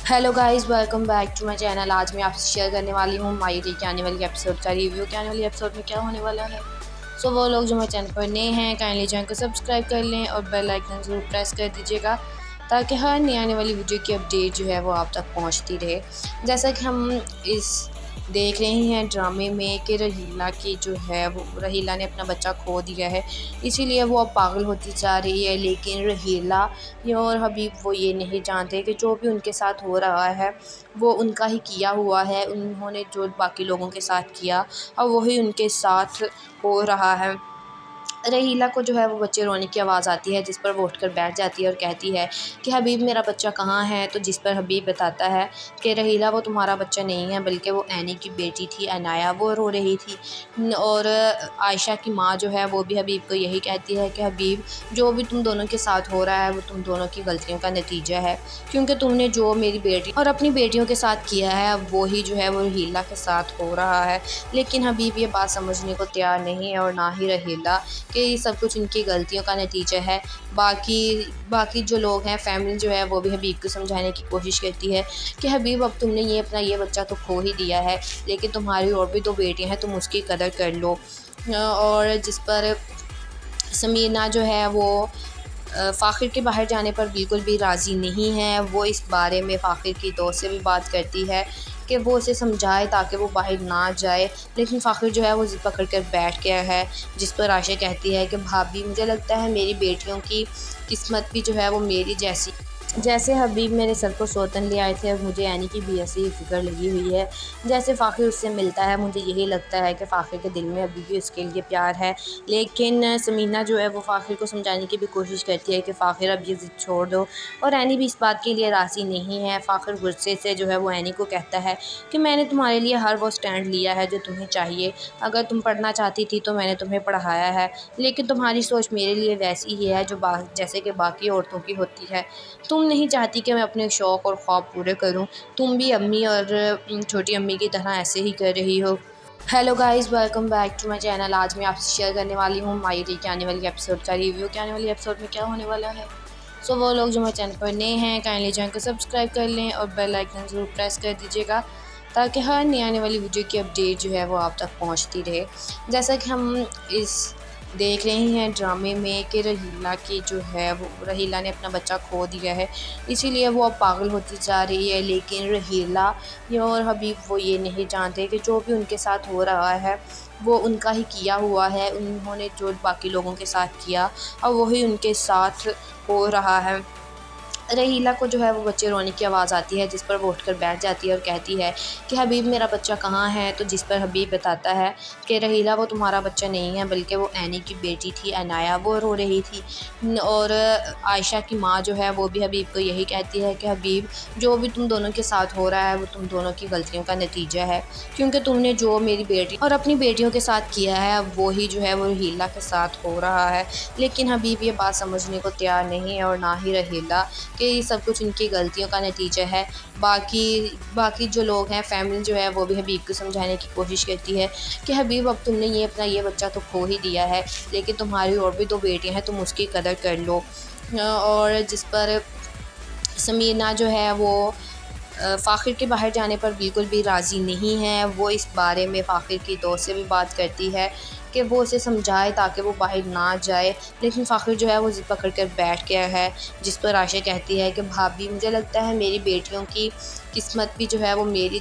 Hello guys, welcome back to my channel. आज मैं आपसे शेयर करने वाली हूँ माई डी के आने वाली एपिसोड का रिव्यू के आने वाली एपिसोड में क्या होने वाला है। सो वो लोग जो मेरे चैनल पर नए हैं काइंडली चैनल को सब्सक्राइब कर लें और बेल आइकन ज़रूर प्रेस कर दीजिएगा ताकि हर नई आने वाली वीडियो की अपडेट जो है वो आप तक पहुँचती रहे। जैसा कि हम इस देख रहे हैं ड्रामे में कि रहीला की जो है वो रहीला ने अपना बच्चा खो दिया है, इसीलिए वो अब पागल होती जा रही है। लेकिन रहीला और हबीब वो ये नहीं जानते कि जो भी उनके साथ हो रहा है वो उनका ही किया हुआ है। उन्होंने जो बाकी लोगों के साथ किया अब वही उनके साथ हो रहा है। रहीला को जो है वो बच्चे रोने की आवाज़ आती है, जिस पर वो उठकर बैठ जाती है और कहती है कि हबीब मेरा बच्चा कहाँ है। तो जिस पर हबीब बताता है कि रहीला वो तुम्हारा बच्चा नहीं है बल्कि वो ऐनी की बेटी थी अनाया, वो रो रही थी। और आयशा की माँ जो है वो भी हबीब को यही कहती है कि हबीब जो भी तुम दोनों के साथ हो रहा है वो तुम दोनों की गलतियों का नतीजा है, क्योंकि तुमने जो मेरी बेटी और अपनी बेटियों के साथ किया है अब वो ही जो है वो रहीला के साथ हो रहा है। लेकिन हबीब ये बात समझने को तैयार नहीं है और ना ही रहीला कि ये सब कुछ इनकी गलतियों का नतीजा है। बाकी जो लोग हैं फैमिली जो है वो भी हबीब को समझाने की कोशिश करती है कि हबीब अब तुमने ये बच्चा तो खो ही दिया है, लेकिन तुम्हारी और भी 2 बेटियां हैं, तुम उसकी कदर कर लो। और जिस पर समीना जो है वो फ़ाखिर के बाहर जाने पर बिल्कुल भी राज़ी नहीं है। वो इस बारे में फ़ाखिर की दोस्त से भी बात करती है कि वो उसे समझाए ताकि वो बाहर ना जाए, लेकिन फ़ाखिर जो है वो ज़िद पकड़ कर बैठ गया है। जिस पर आयशा कहती है कि भाभी मुझे लगता है मेरी बेटियों की किस्मत भी जो है वो मेरी जैसे हबीब मेरे सर को सौतन ले आए थे, अब मुझे ऐनी की भी ऐसी ही फ़िक्र लगी हुई है। जैसे फ़ाखिर उससे मिलता है मुझे यही लगता है कि फ़ाखिर के दिल में अभी भी उसके लिए प्यार है। लेकिन समीना जो है वो फ़ाखिर को समझाने की भी कोशिश करती है कि फ़ाखिर अब ये ज़िद छोड़ दो, और ऐनी भी इस बात के लिए राज़ी नहीं है। फ़ाखिर गुस्से से जो है वो ऐनी को कहता है कि मैंने तुम्हारे लिए हर वो स्टैंड लिया है जो तुम्हें चाहिए। अगर तुम पढ़ना चाहती थी तो मैंने तुम्हें पढ़ाया है, लेकिन तुम्हारी सोच मेरे लिए वैसी ही है जो जैसे कि बाकी औरतों की होती है। तुम नहीं चाहती कि मैं अपने शौक़ और ख्वाब पूरे करूं, तुम भी अम्मी और छोटी अम्मी की तरह ऐसे ही कर रही हो। Hello guys, welcome back to my channel. आज मैं आपसे शेयर करने वाली हूँ माई डी के आने वाली एपिसोड का रिव्यू के आने वाली एपिसोड में क्या होने वाला है। सो वो लोग जो मेरे चैनल पर नए हैं काइंडली चैनल को सब्सक्राइब कर लें और बेल आइकन ज़रूर प्रेस कर दीजिएगा ताकि हर नई आने वाली वीडियो की अपडेट जो है वो आप तक पहुँचती रहे। जैसा कि हम इस देख रहे हैं ड्रामे में कि रहीला की जो है वो रहीला ने अपना बच्चा खो दिया है, इसीलिए वो अब पागल होती जा रही है। लेकिन रहीला और हबीब वो ये नहीं जानते कि जो भी उनके साथ हो रहा है वो उनका ही किया हुआ है। उन्होंने जो बाकी लोगों के साथ किया अब वही उनके साथ हो रहा है। रहीला को जो है वो बच्चे रोने की आवाज़ आती है, जिस पर वो उठकर बैठ जाती है और कहती है कि हबीब मेरा बच्चा कहाँ है। तो जिस पर हबीब बताता है कि रहीला वो तुम्हारा बच्चा नहीं है बल्कि वो ऐनी की बेटी थी अनाया, वो रो रही थी। और आयशा की माँ जो है वो भी हबीब को यही कहती है कि हबीब जो भी तुम दोनों के साथ हो रहा है वो तुम दोनों की गलतियों का नतीजा है, क्योंकि तुमने जो मेरी बेटी और अपनी बेटियों के साथ किया है अब वो ही जो है वो रहीला के साथ हो रहा है। लेकिन हबीब ये बात समझने को तैयार नहीं है और ना ही रहीला कि ये सब कुछ इनकी गलतियों का नतीजा है। बाकी जो लोग हैं फैमिली जो है वो भी हबीब को समझाने की कोशिश करती है कि हबीब अब तुमने ये बच्चा तो खो ही दिया है, लेकिन तुम्हारी और भी 2 बेटियां हैं, तुम उसकी कदर कर लो। और जिस पर समीना जो है वो फ़ाखिर के बाहर जाने पर बिल्कुल भी राज़ी नहीं है। वो इस बारे में फ़ाखिर की दोस्त से भी बात करती है कि वो उसे समझाए ताकि वो बाहर ना जाए, लेकिन फ़ाखिर जो है वो ज़िद पकड़ कर बैठ गया है। जिस पर आयशा कहती है कि भाभी मुझे लगता है मेरी बेटियों की किस्मत भी जो है वो मेरी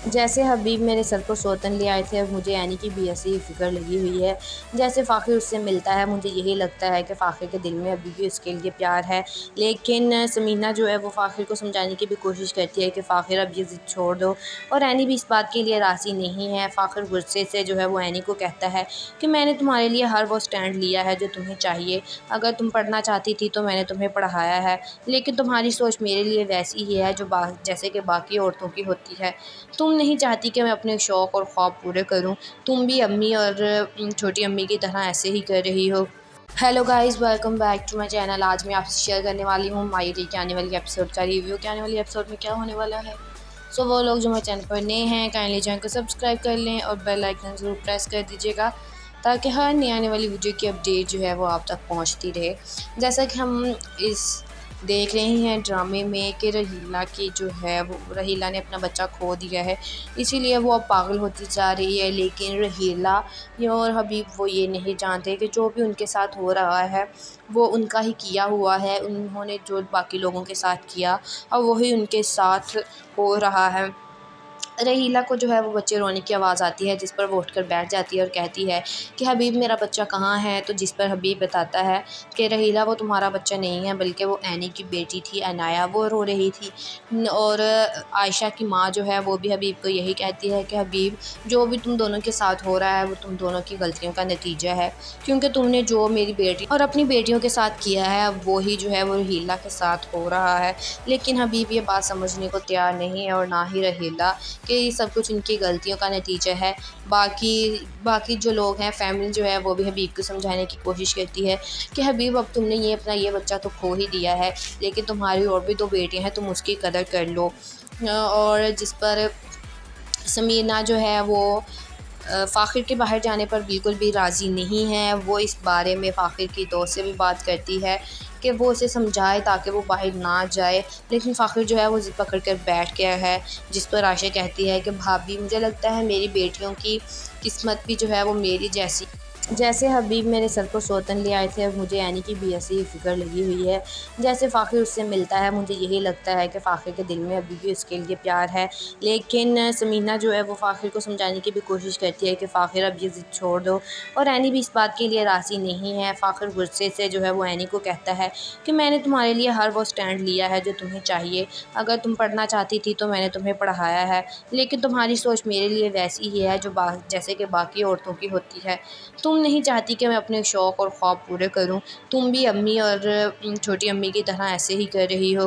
जैसे हबीब मेरे सर को सौतन ले आए थे, अब मुझे ऐनी की भी ऐसी ही फ़िक्र लगी हुई है। जैसे फ़ाखिर उससे मिलता है मुझे यही लगता है कि फ़ाखिर के दिल में अभी भी उसके लिए प्यार है। लेकिन समीना जो है वो फ़ाखिर को समझाने की भी कोशिश करती है कि फ़ाखिर अब ये ज़िद छोड़ दो, और ऐनी भी इस बात के लिए राज़ी नहीं है। फ़ाखिर गुस्से से जो है वो ऐनी को कहता है कि मैंने तुम्हारे लिए हर वो स्टैंड लिया है जो तुम्हें चाहिए। अगर तुम पढ़ना चाहती थी तो मैंने तुम्हें पढ़ाया है, लेकिन तुम्हारी सोच मेरे लिए वैसी ही है जो जैसे कि बाकी औरतों की होती है। तुम नहीं चाहती कि मैं अपने शौक़ और ख्वाब पूरे करूं, तुम भी अम्मी और छोटी अम्मी की तरह ऐसे ही कर रही हो। Hello guys, welcome back to my channel. आज मैं आपसे शेयर करने वाली हूँ माई डी के आने वाली एपिसोड का रिव्यू के आने वाली एपिसोड में क्या होने वाला है। सो वो लोग जो मेरे चैनल पर नए हैं काइंडली चैनल को सब्सक्राइब कर लें और बेल आइकन ज़रूर प्रेस कर दीजिएगा ताकि हर नई आने वाली वीडियो की अपडेट जो है वो आप तक पहुँचती रहे। जैसा कि हम इस देख रहे हैं ड्रामे में कि रहीला की जो है वो रहीला ने अपना बच्चा खो दिया है, इसीलिए वो अब पागल होती जा रही है। लेकिन रहीला और हबीब वो ये नहीं जानते कि जो भी उनके साथ हो रहा है वो उनका ही किया हुआ है। उन्होंने जो बाकी लोगों के साथ किया अब वही उनके साथ हो रहा है। रहीला को जो है वो बच्चे रोने की आवाज़ आती है, जिस पर वो उठकर बैठ जाती है और कहती है कि हबीब मेरा बच्चा कहाँ है। तो जिस पर हबीब बताता है कि रहीला वो तुम्हारा बच्चा नहीं है बल्कि वो ऐनी की बेटी थी अनाया, वो रो रही थी। और आयशा की माँ जो है वो भी हबीब को यही कहती है कि हबीब जो भी तुम दोनों के साथ हो रहा है वो तुम दोनों की गलतियों का नतीजा है, क्योंकि तुमने जो मेरी बेटी और अपनी बेटियों के साथ किया है अब वही जो है वो रहीला के साथ हो रहा है। लेकिन हबीब ये बात समझने को तैयार नहीं है और ना ही रहीला कि ये सब कुछ इनकी गलतियों का नतीजा है। बाकी जो लोग हैं फैमिली जो है वो भी हबीब को समझाने की कोशिश करती है कि हबीब अब तुमने अपना ये बच्चा तो खो ही दिया है, लेकिन तुम्हारी और भी 2 बेटियां हैं, तुम उसकी कदर कर लो। और जिस पर समीना जो है वो फ़ाखिर के बाहर जाने पर बिल्कुल भी राज़ी नहीं है। वो इस बारे में फ़ाखिर की दोस्त से भी बात करती है कि वो उसे समझाए ताकि वो बाहर ना जाए, लेकिन फ़ाखिर जो है वो ज़िद पकड़ कर बैठ गया है। जिस पर आयशा कहती है कि भाभी मुझे लगता है मेरी बेटियों की किस्मत भी जो है वो मेरी जैसे हबीब मेरे सर को सौतन ले आए थे, अब मुझे ऐनी की भी ऐसी ही फ़िक्र लगी हुई है। जैसे फ़ाखिर उससे मिलता है मुझे यही लगता है कि फ़ाखिर के दिल में अभी भी उसके लिए प्यार है। लेकिन समीना जो है वो फ़ाखिर को समझाने की भी कोशिश करती है कि फ़ाखिर अब ये ज़िद छोड़ दो, और ऐनी भी इस बात के लिए राज़ी नहीं है। फ़ाखिर गुस्से से जो है वो ऐनी को कहता है कि मैंने तुम्हारे लिए हर वो स्टैंड लिया है जो तुम्हें चाहिए। अगर तुम पढ़ना चाहती थी तो मैंने तुम्हें पढ़ाया है, लेकिन तुम्हारी सोच मेरे लिए वैसी ही है जो जैसे कि बाकी औरतों की होती है। तुम नहीं चाहती कि मैं अपने शौक़ और ख्वाब पूरे करूं। तुम भी अम्मी और छोटी अम्मी की तरह ऐसे ही कर रही हो।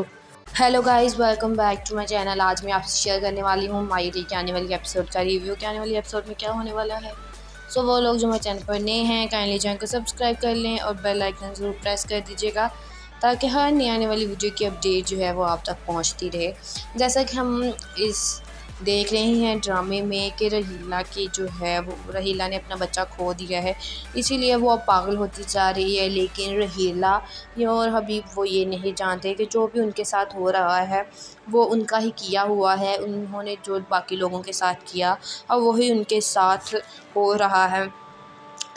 Hello guys, welcome back to my channel. आज मैं आपसे शेयर करने वाली हूँ मायरी के आने वाली एपिसोड का रिव्यू के आने वाली एपिसोड में क्या होने वाला है। सो वो लोग जो मेरे चैनल पर नए हैं काइंडली चैनल को सब्सक्राइब कर लें और बेल आइकन ज़रूर प्रेस कर दीजिएगा, ताकि हर नई आने वाली वीडियो की अपडेट जो है वो आप तक पहुँचती रहे। जैसा कि हम इस देख रहे हैं ड्रामे में कि रहीला की जो है वो रहीला ने अपना बच्चा खो दिया है, इसीलिए वो अब पागल होती जा रही है। लेकिन रहीला और हबीब वो ये नहीं जानते कि जो भी उनके साथ हो रहा है वो उनका ही किया हुआ है। उन्होंने जो बाकी लोगों के साथ किया अब वही उनके साथ हो रहा है।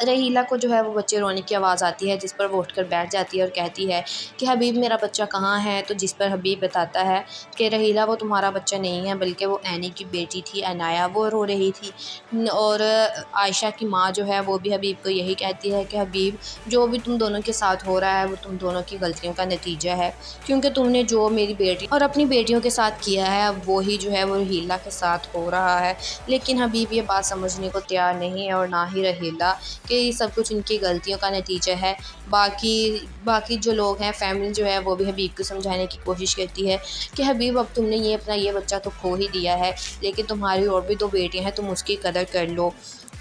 रहीला को जो है वो बच्चे रोने की आवाज़ आती है, जिस पर वो उठकर बैठ जाती है और कहती है कि हबीब मेरा बच्चा कहाँ है। तो जिस पर हबीब बताता है कि रहीला वो तुम्हारा बच्चा नहीं है बल्कि वो ऐनी की बेटी थी अनाया, वो रो रही थी। और आयशा की माँ जो है वो भी हबीब को यही कहती है कि हबीब जो भी तुम दोनों के साथ हो रहा है वो तुम दोनों की गलतियों का नतीजा है, क्योंकि तुमने जो मेरी बेटी और अपनी बेटियों के साथ किया है अब वही जो है वो रहीला के साथ हो रहा है। लेकिन हबीब ये बात समझने को तैयार नहीं है और ना ही रहीला कि ये सब कुछ इनकी गलतियों का नतीजा है। बाकी जो लोग हैं फैमिली जो है वो भी हबीब को समझाने की कोशिश करती है कि हबीब अब तुमने अपना ये बच्चा तो खो ही दिया है, लेकिन तुम्हारी और भी 2 बेटियां हैं, तुम उसकी कदर कर लो।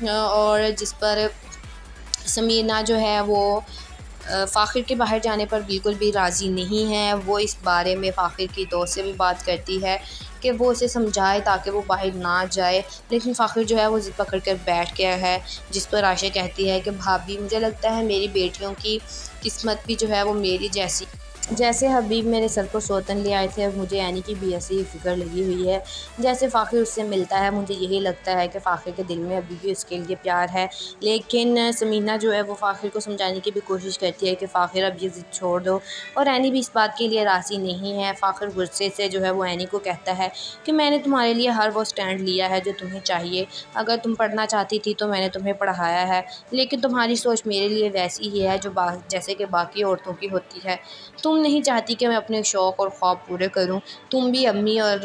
और जिस पर समीना जो है वो फ़ाखिर के बाहर जाने पर बिल्कुल भी राज़ी नहीं है। वो इस बारे में फ़ाखिर की दोस्त से भी बात करती है कि वो उसे समझाए ताकि वो बाहर ना जाए, लेकिन फ़ाखिर जो है वो ज़िद पकड़ कर बैठ गया है। जिस पर आयशा कहती है कि भाभी मुझे लगता है मेरी बेटियों की किस्मत भी जो है वो मेरी जैसे हबीब मेरे सर को सौतन ले आए थे, अब मुझे ऐनी की भी ऐसी ही फ़िक्र लगी हुई है। जैसे फ़ाखिर उससे मिलता है मुझे यही लगता है कि फ़ाखिर के दिल में अभी भी उसके लिए प्यार है। लेकिन समीना जो है वो फ़ाखिर को समझाने की भी कोशिश करती है कि फ़ाखिर अब ये ज़िद छोड़ दो, और ऐनी भी इस बात के लिए राज़ी नहीं है। फ़ाखिर गुस्से से जो है वो ऐनी को कहता है कि मैंने तुम्हारे लिए हर वो स्टैंड लिया है जो तुम्हें चाहिए। अगर तुम पढ़ना चाहती थी तो मैंने तुम्हें पढ़ाया है, लेकिन तुम्हारी सोच मेरे लिए वैसी ही है जो जैसे कि बाकी औरतों की होती है। तुम नहीं चाहती कि मैं अपने शौक़ और ख्वाब पूरे करूं। तुम भी अम्मी और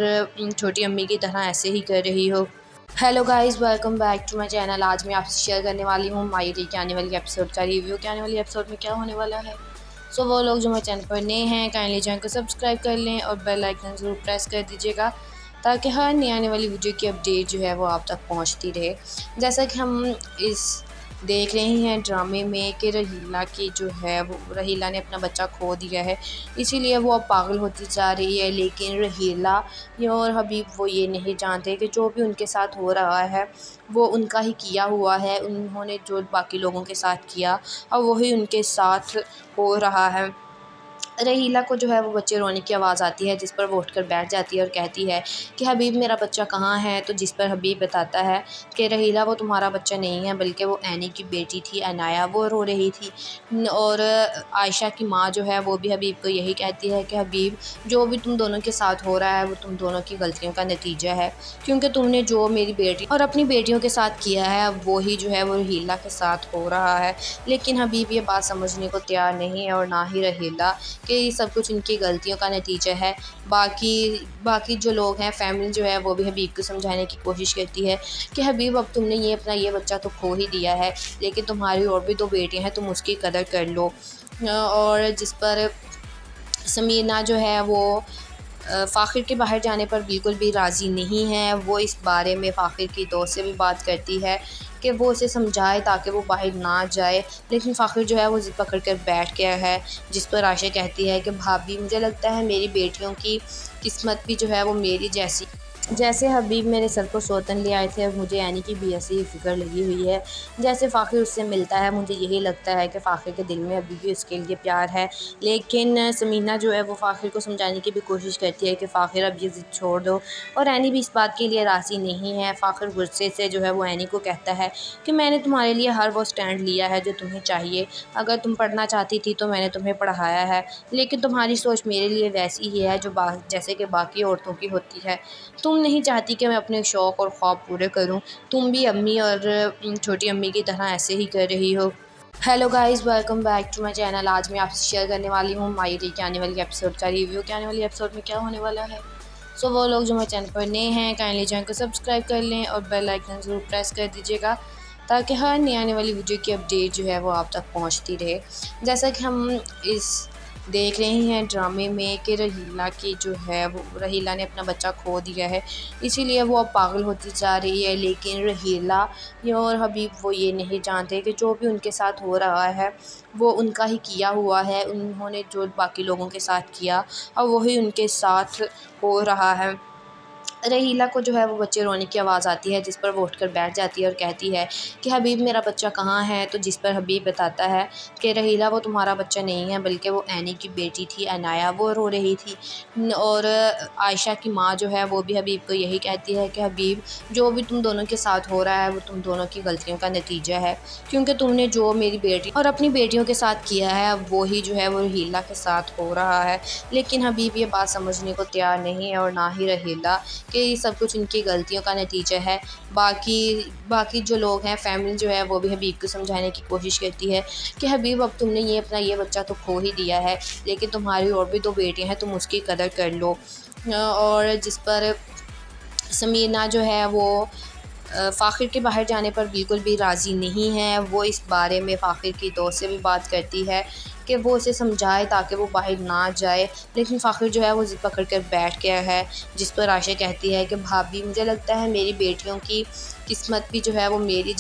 छोटी अम्मी की तरह ऐसे ही कर रही हो। Hello guys, welcome back to my channel. आज मैं आपसे शेयर करने वाली हूँ मायरी के आने वाली एपिसोड का रिव्यू के आने वाली एपिसोड में क्या होने वाला है। सो वो लोग जो मेरे चैनल पर नए हैं काइंडली चैनल को सब्सक्राइब कर लें और बेल आइकन ज़रूर प्रेस कर दीजिएगा, ताकि हर नई आने वाली वीडियो की अपडेट जो है वो आप तक पहुँचती रहे। जैसा कि हम इस देख रहे हैं ड्रामे में कि रहीला की जो है वो रहीला ने अपना बच्चा खो दिया है, इसीलिए वो अब पागल होती जा रही है। लेकिन रहीला और हबीब वो ये नहीं जानते कि जो भी उनके साथ हो रहा है वो उनका ही किया हुआ है। उन्होंने जो बाकी लोगों के साथ किया अब वही उनके साथ हो रहा है। रहीला को जो है वो बच्चे रोने की आवाज़ आती है, जिस पर वो उठकर बैठ जाती है और कहती है कि हबीब मेरा बच्चा कहाँ है। तो जिस पर हबीब बताता है कि रहीला वो तुम्हारा बच्चा नहीं है, बल्कि वो ऐनी की बेटी थी अनाया, वो रो रही थी। और आयशा की माँ जो है वो भी हबीब को यही कहती है कि हबीब जो भी तुम दोनों के साथ हो रहा है वो तुम दोनों की गलतियों का नतीजा है, क्योंकि तुमने जो मेरी बेटी और अपनी बेटियों के साथ किया है अब वो ही जो है वो रहीला के साथ हो रहा है। लेकिन हबीब ये बात समझने को तैयार नहीं है और ना ही रहीला कि ये सब कुछ इनकी गलतियों का नतीजा है। बाकी जो लोग हैं, फैमिली जो है वो भी हबीब को समझाने की कोशिश करती है कि हबीब अब तुमने अपना ये बच्चा तो खो ही दिया है, लेकिन तुम्हारी और भी 2 बेटियां हैं, तुम उसकी कदर कर लो। और जिस पर समीना जो है वो फ़ाखिर के बाहर जाने पर बिल्कुल भी राज़ी नहीं है। वो इस बारे में फ़ाखिर की दोस्त से भी बात करती है कि वो उसे समझाए ताकि वो बाहर ना जाए, लेकिन फ़ाखिर जो है वो ज़िद पकड़ कर बैठ गया है। जिस पर आयशा कहती है कि भाभी मुझे लगता है मेरी बेटियों की किस्मत भी जो है वो मेरी जैसे हबीब मेरे सर को सौतन ले आए थे, अब मुझे यानी कि भी ऐसी ही फ़िक्र लगी हुई है। जैसे फ़ाखिर उससे मिलता है मुझे यही लगता है कि फ़ाखिर के दिल में अभी भी उसके लिए प्यार है। लेकिन समीना जो है वो फ़ाखिर को समझाने की भी कोशिश करती है कि फ़ाखिर अब ये ज़िद छोड़ दो, और ऐनी भी इस बात के लिए राज़ी नहीं है। फ़ाखिर गुस्से से जो है वो ऐनी को कहता है कि मैंने तुम्हारे लिए हर वो स्टैंड लिया है जो तुम्हें चाहिए। अगर तुम पढ़ना चाहती थी तो मैंने तुम्हें पढ़ाया है, लेकिन तुम्हारी सोच मेरे लिए वैसी ही है जो जैसे कि बाकी औरतों की होती है। तुम नहीं चाहती कि मैं अपने शौक़ और ख्वाब पूरे करूं। तुम भी अम्मी और छोटी अम्मी की तरह ऐसे ही कर रही हो। Hello guys, welcome back to my channel. आज मैं आपसे शेयर करने वाली हूँ मायरी के आने वाली एपिसोड का रिव्यू के आने वाली एपिसोड में क्या होने वाला है। सो वो लोग जो मेरे चैनल पर नए हैं काइंडली चैनल को सब्सक्राइब कर लें और बेल आइकन ज़रूर प्रेस कर दीजिएगा, ताकि हर नई आने वाली वीडियो की अपडेट जो है वो आप तक पहुँचती रहे। जैसा कि हम इस देख रहे हैं ड्रामे में कि रहीला की जो है वो रहीला ने अपना बच्चा खो दिया है, इसीलिए वो अब पागल होती जा रही है। लेकिन रहीला और हबीब वो ये नहीं जानते कि जो भी उनके साथ हो रहा है वो उनका ही किया हुआ है। उन्होंने जो बाकी लोगों के साथ किया अब वही उनके साथ हो रहा है। रहीला को जो है वो बच्चे रोने की आवाज़ आती है, जिस पर वो उठकर बैठ जाती है और कहती है कि हबीब मेरा बच्चा कहाँ है। तो जिस पर हबीब बताता है कि रहीला वो तुम्हारा बच्चा नहीं है, बल्कि वो ऐनी की बेटी थी अनाया, वो रो रही थी। और आयशा की माँ जो है वो भी हबीब को यही कहती है कि हबीब जो भी तुम दोनों के साथ हो रहा है वो तुम दोनों की गलतियों का नतीजा है, क्योंकि तुमने जो मेरी बेटी और अपनी बेटियों के साथ किया है अब वो ही जो है वो रहीला के साथ हो रहा है। लेकिन हबीब ये बात समझने को तैयार नहीं है और ना ही रहीला कि ये सब कुछ इनकी गलतियों का नतीजा है। बाकी जो लोग हैं, फैमिली जो है वो भी हबीब को समझाने की कोशिश करती है कि हबीब अब तुमने अपना ये बच्चा तो खो ही दिया है, लेकिन तुम्हारी और भी 2 बेटियां हैं, तुम उसकी कदर कर लो। और जिस पर समीना जो है वो फ़ाखिर के बाहर जाने पर बिल्कुल भी राज़ी नहीं है। वो इस बारे में फ़ाखिर की दोस्त से भी बात करती है कि वो उसे समझाए ताकि वो बाहर ना जाए, लेकिन फ़ाखिर जो है वो ज़िद पकड़ कर बैठ गया है। जिस पर आयशा कहती है कि भाभी मुझे लगता है मेरी बेटियों की किस्मत भी जो है वो मेरी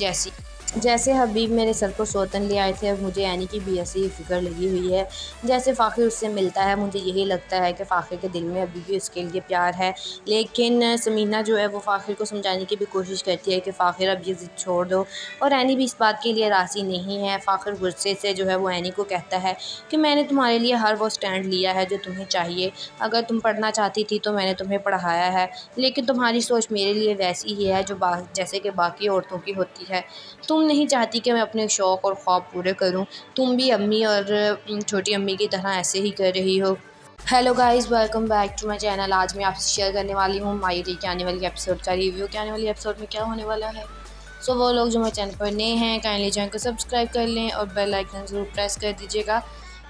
जैसे हबीब मेरे सर को सौतन ले आए थे, अब मुझे यानी कि भी ऐसी ही फ़िक्र लगी हुई है। जैसे फ़ाखिर उससे मिलता है मुझे यही लगता है कि फ़ाखिर के दिल में अभी भी उसके लिए प्यार है। लेकिन समीना जो है वो फ़ाखिर को समझाने की भी कोशिश करती है कि फ़ाखिर अब ये ज़िद छोड़ दो, और ऐनी भी इस बात के लिए राज़ी नहीं है। फ़ाखिर गुस्से से जो है वो ऐनी को कहता है कि मैंने तुम्हारे लिए हर वो स्टैंड लिया है जो तुम्हें चाहिए। अगर तुम पढ़ना चाहती थी तो मैंने तुम्हें पढ़ाया है, लेकिन तुम्हारी सोच मेरे लिए वैसी ही है जो जैसे कि बाकी औरतों की होती है। तुम नहीं चाहती कि मैं अपने शौक़ और ख्वाब पूरे करूं। तुम भी अम्मी और छोटी अम्मी की तरह ऐसे ही कर रही हो। Hello guys, welcome back to my channel. आज मैं आपसे शेयर करने वाली हूँ मायरी के आने वाली एपिसोड का रिव्यू के आने वाली एपिसोड में क्या होने वाला है। सो वो लोग जो मेरे चैनल पर नए हैं काइंडली चैनल को सब्सक्राइब कर लें और बेल आइकन ज़रूर प्रेस कर दीजिएगा,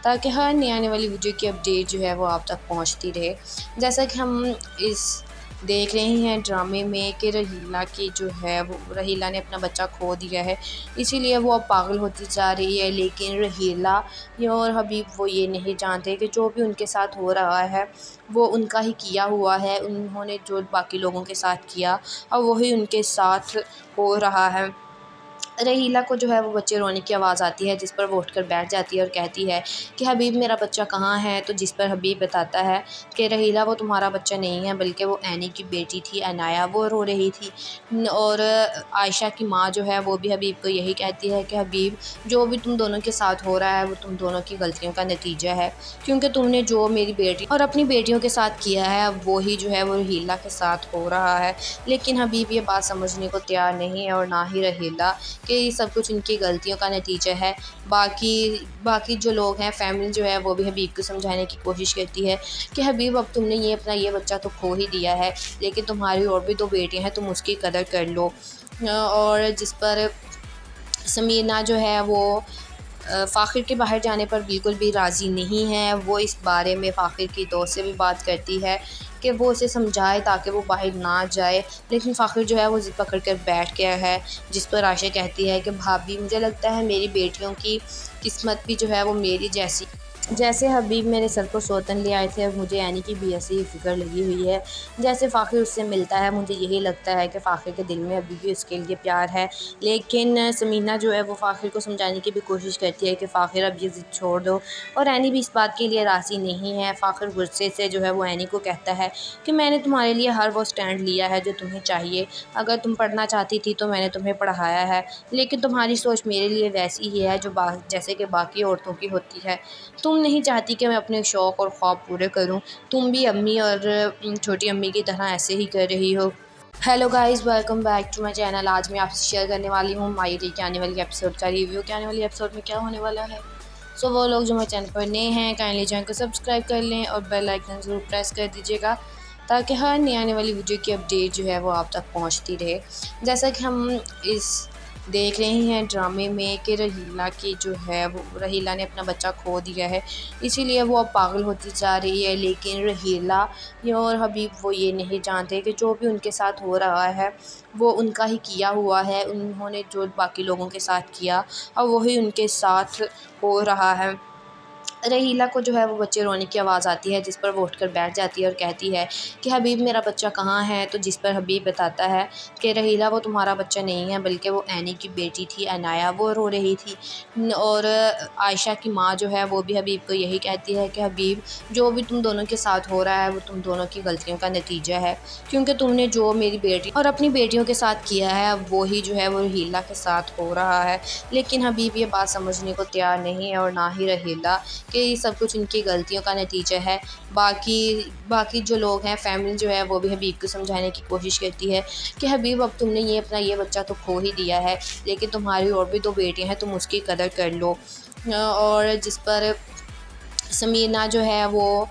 ताकि हर नई आने वाली वीडियो की अपडेट जो है वो आप तक पहुँचती रहे। जैसा कि हम इस देख रहे हैं ड्रामे में कि रहीला की जो है वो रहीला ने अपना बच्चा खो दिया है, इसीलिए वो अब पागल होती जा रही है। लेकिन रहीला और हबीब वो ये नहीं जानते कि जो भी उनके साथ हो रहा है वो उनका ही किया हुआ है। उन्होंने जो बाकी लोगों के साथ किया अब वही उनके साथ हो रहा है। रहीला को जो है वो बच्चे रोने की आवाज़ आती है, जिस पर वो उठकर बैठ जाती है और कहती है कि हबीब मेरा बच्चा कहाँ है। तो जिस पर हबीब बताता है कि रहीला वो तुम्हारा बच्चा नहीं है, बल्कि वो ऐनी की बेटी थी अनाया, वो रो रही थी। और आयशा की माँ जो है वो भी हबीब को यही कहती है कि हबीब जो भी तुम दोनों के साथ हो रहा है वो तुम दोनों की गलतियों का नतीजा है, क्योंकि तुमने जो मेरी बेटी और अपनी बेटियों के साथ किया है अब वो ही जो है वो रहीला के साथ हो रहा है। लेकिन हबीब ये बात समझने को तैयार नहीं है और ना ही रहीला कि ये सब कुछ इनकी गलतियों का नतीजा है। बाकी जो लोग हैं, फैमिली जो है वो भी हबीब को समझाने की कोशिश करती है कि हबीब अब तुमने अपना ये बच्चा तो खो ही दिया है, लेकिन तुम्हारी और भी 2 बेटियां हैं, तुम उसकी कदर कर लो। और जिस पर समीना जो है वो फ़ाखिर के बाहर जाने पर बिल्कुल भी राज़ी नहीं है। वो इस बारे में फ़ाखिर की दोस्त से भी बात करती है कि वो उसे समझाए ताकि वो बाहर ना जाए, लेकिन फ़ाखिर जो है वो ज़िद पकड़ कर बैठ गया है। जिस पर आयशा कहती है कि भाभी मुझे लगता है मेरी बेटियों की किस्मत भी जो है वो मेरी जैसे हबीब मेरे सर को सौतन ले आए थे, अब मुझे यानी कि भी ऐसी ही फ़िक्र लगी हुई है। जैसे फ़ाखिर उससे मिलता है मुझे यही लगता है कि फ़ाखिर के दिल में अभी भी उसके लिए प्यार है। लेकिन समीना जो है वो फ़ाखिर को समझाने की भी कोशिश करती है कि फ़ाखिर अब ये ज़िद छोड़ दो, और ऐनी भी इस बात के लिए राज़ी नहीं है। फ़ाखिर गुस्से से जो है वो ऐनी को कहता है कि मैंने तुम्हारे लिए हर वो स्टैंड लिया है जो तुम्हें चाहिए। अगर तुम पढ़ना चाहती थी तो मैंने तुम्हें पढ़ाया है, लेकिन तुम्हारी सोच मेरे लिए वैसी ही है जो जैसे कि बाकी औरतों की होती है। तुम नहीं चाहती कि मैं अपने शौक़ और ख्वाब पूरे करूं। तुम भी अम्मी और छोटी अम्मी की तरह ऐसे ही कर रही हो। Hello guys, welcome back to my channel. आज मैं आपसे शेयर करने वाली हूँ मायरी के आने वाली एपिसोड का रिव्यू के आने वाली एपिसोड में क्या होने वाला है। सो वो लोग जो मेरे चैनल पर नए हैं काइंडली चैनल को सब्सक्राइब कर लें और बेल आइकन ज़रूर प्रेस कर दीजिएगा, ताकि हर नई आने वाली वीडियो की अपडेट जो है वो आप तक पहुँचती रहे। जैसा कि हम इस देख रहे हैं ड्रामे में कि रहीला की जो है वो रहीला ने अपना बच्चा खो दिया है, इसीलिए वो अब पागल होती जा रही है। लेकिन रहीला और हबीब वो ये नहीं जानते कि जो भी उनके साथ हो रहा है वो उनका ही किया हुआ है। उन्होंने जो बाकी लोगों के साथ किया अब वही उनके साथ हो रहा है। रहीला को जो है वो बच्चे रोने की आवाज़ आती है, जिस पर वो उठकर बैठ जाती है और कहती है कि हबीब मेरा बच्चा कहाँ है। तो जिस पर हबीब बताता है कि रहीला वो तुम्हारा बच्चा नहीं है, बल्कि वो ऐनी की बेटी थी अनाया, वो रो रही थी। और आयशा की माँ जो है वो भी हबीब को यही कहती है कि हबीब जो भी तुम दोनों के साथ हो रहा है वो तुम दोनों की गलतियों का नतीजा है, क्योंकि तुमने जो मेरी बेटी और अपनी बेटियों के साथ किया है अब वो ही जो है वो रहीला के साथ हो रहा है। लेकिन हबीब ये बात समझने को तैयार नहीं है और ना ही रहीला कि ये सब कुछ इनकी गलतियों का नतीजा है। बाकी जो लोग हैं, फैमिली जो है वो भी हबीब को समझाने की कोशिश करती है कि हबीब अब तुमने अपना ये बच्चा तो खो ही दिया है, लेकिन तुम्हारी और भी 2 बेटियां हैं, तुम उसकी कदर कर लो। और जिस पर समीना जो है वो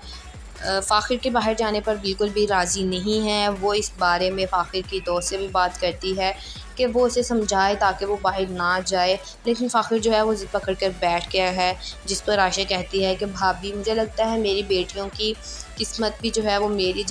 फ़ाखिर के बाहर जाने पर बिल्कुल भी राज़ी नहीं है। वो इस बारे में फ़ाखिर की दोस्त से भी बात करती है कि वो उसे समझाए ताकि वो बाहर ना जाए, लेकिन फ़ाखिर जो है वो ज़िद पकड़ कर बैठ गया है। जिस पर आयशा कहती है कि भाभी मुझे लगता है मेरी बेटियों की किस्मत भी जो है वो मेरी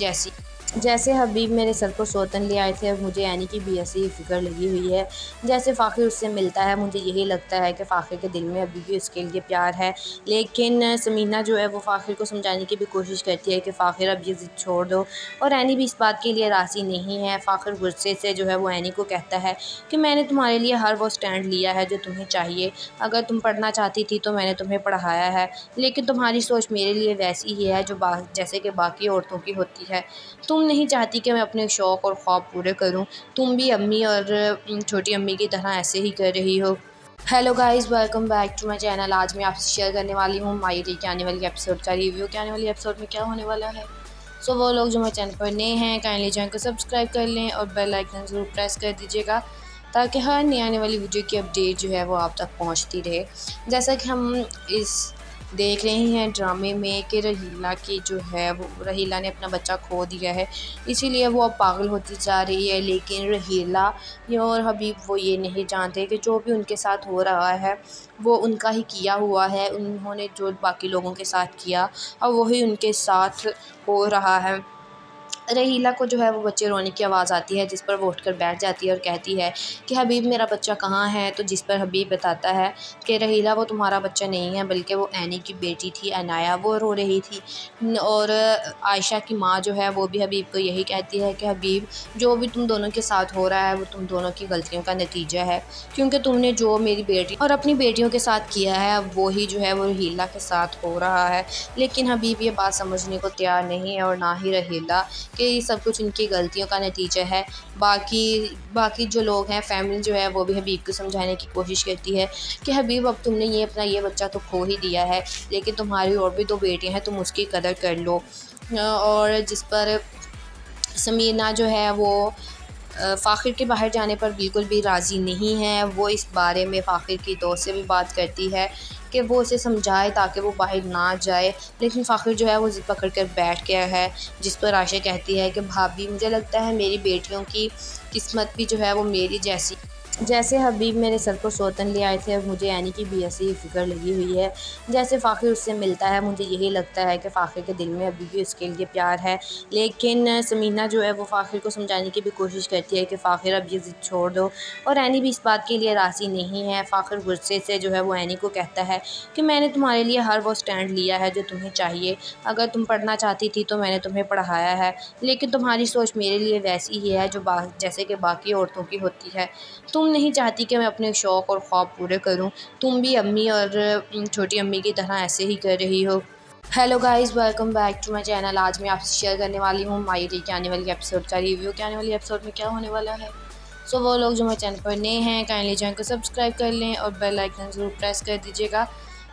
जैसे हबीब मेरे सर को सौतन ले आए थे, अब मुझे यानी कि भी ऐसी ही फ़िक्र लगी हुई है। जैसे फ़ाखिर उससे मिलता है मुझे यही लगता है कि फ़ाखिर के दिल में अभी भी उसके लिए प्यार है। लेकिन समीना जो है वो फ़ाखिर को समझाने की भी कोशिश करती है कि फ़ाखिर अब ये ज़िद छोड़ दो, और ऐनी भी इस बात के लिए राज़ी नहीं है। फ़ाखिर गुस्से से जो है वो ऐनी को कहता है कि मैंने तुम्हारे लिए हर वो स्टैंड लिया है जो तुम्हें चाहिए। अगर तुम पढ़ना चाहती थी तो मैंने तुम्हें पढ़ाया है, लेकिन तुम्हारी सोच मेरे लिए वैसी ही है जो जैसे कि बाकी औरतों की होती है। तुम नहीं चाहती कि मैं अपने शौक़ और ख्वाब पूरे करूं। तुम भी अम्मी और छोटी अम्मी की तरह ऐसे ही कर रही हो। Hello guys, welcome back to my channel. आज मैं आपसे शेयर करने वाली हूँ मायरी के आने वाली एपिसोड का रिव्यू के आने वाली एपिसोड में क्या होने वाला है। सो वो लोग जो मेरे चैनल पर नए हैं काइंडली चैनल को सब्सक्राइब कर लें और बेल आइकन ज़रूर प्रेस कर दीजिएगा, ताकि हर नई आने वाली वीडियो की अपडेट जो है वो आप तक पहुँचती रहे। जैसा कि हम इस देख रहे हैं ड्रामे में कि रहीला की जो है वो रहीला ने अपना बच्चा खो दिया है, इसीलिए वो अब पागल होती जा रही है। लेकिन रहीला और हबीब वो ये नहीं जानते कि जो भी उनके साथ हो रहा है वो उनका ही किया हुआ है। उन्होंने जो बाकी लोगों के साथ किया अब वही उनके साथ हो रहा है। रहीला को जो है वो बच्चे रोने की आवाज़ आती है, जिस पर वो उठकर बैठ जाती है और कहती है कि हबीब मेरा बच्चा कहाँ है। तो जिस पर हबीब बताता है कि रहीला वो तुम्हारा बच्चा नहीं है, बल्कि वो ऐनी की बेटी थी अनाया, वो रो रही थी। और आयशा की माँ जो है वो भी हबीब को यही कहती है कि हबीब जो भी तुम दोनों के साथ हो रहा है वो तुम दोनों की गलतियों का नतीजा है, क्योंकि तुमने जो मेरी बेटी और अपनी बेटियों के साथ किया है अब वो ही जो है वो रहीला के साथ हो रहा है। लेकिन हबीब ये बात समझने को तैयार नहीं है और ना ही रहीला कि ये सब कुछ इनकी गलतियों का नतीजा है। बाकी जो लोग हैं, फैमिली जो है वो भी हबीब को समझाने की कोशिश करती है कि हबीब अब तुमने अपना ये बच्चा तो खो ही दिया है, लेकिन तुम्हारी और भी 2 बेटियां हैं, तुम उसकी कदर कर लो। और जिस पर समीना जो है वो फ़ाखिर के बाहर जाने पर बिल्कुल भी राज़ी नहीं है। वो इस बारे में फ़ाखिर की दोस्त से भी बात करती है कि वो उसे समझाए ताकि वो बाहर ना जाए, लेकिन फ़ाखिर जो है वो ज़िद पकड़ कर बैठ गया है। जिस पर आयशा कहती है कि भाभी मुझे लगता है मेरी बेटियों की किस्मत भी जो है वो मेरी जैसे हबीब मेरे सर को सौतन ले आए थे, अब मुझे ऐनी की भी ऐसी ही फ़िक्र लगी हुई है। जैसे फ़ाखिर उससे मिलता है मुझे यही लगता है कि फ़ाखिर के दिल में अभी भी उसके लिए प्यार है। लेकिन समीना जो है वो फ़ाखिर को समझाने की भी कोशिश करती है कि फ़ाखिर अब ये ज़िद छोड़ दो, और ऐनी भी इस बात के लिए राज़ी नहीं है। फ़ाखिर गुस्से से जो है वो ऐनी को कहता है कि मैंने तुम्हारे लिए हर वो स्टैंड लिया है जो तुम्हें चाहिए। अगर तुम पढ़ना चाहती थी तो मैंने तुम्हें पढ़ाया है, लेकिन तुम्हारी सोच मेरे लिए वैसी ही है जो जैसे कि बाकी औरतों की होती है। तुम नहीं चाहती कि मैं अपने शौक़ और ख्वाब पूरे करूं। तुम भी अम्मी और छोटी अम्मी की तरह ऐसे ही कर रही हो। Hello guys, welcome back to my channel. आज मैं आपसे शेयर करने वाली हूँ मायरी के आने वाली एपिसोड का रिव्यू के आने वाली एपिसोड में क्या होने वाला है। सो वो लोग जो मेरे चैनल पर नए हैं काइंडली चैनल को सब्सक्राइब कर लें और बेल आइकन ज़रूर प्रेस कर दीजिएगा,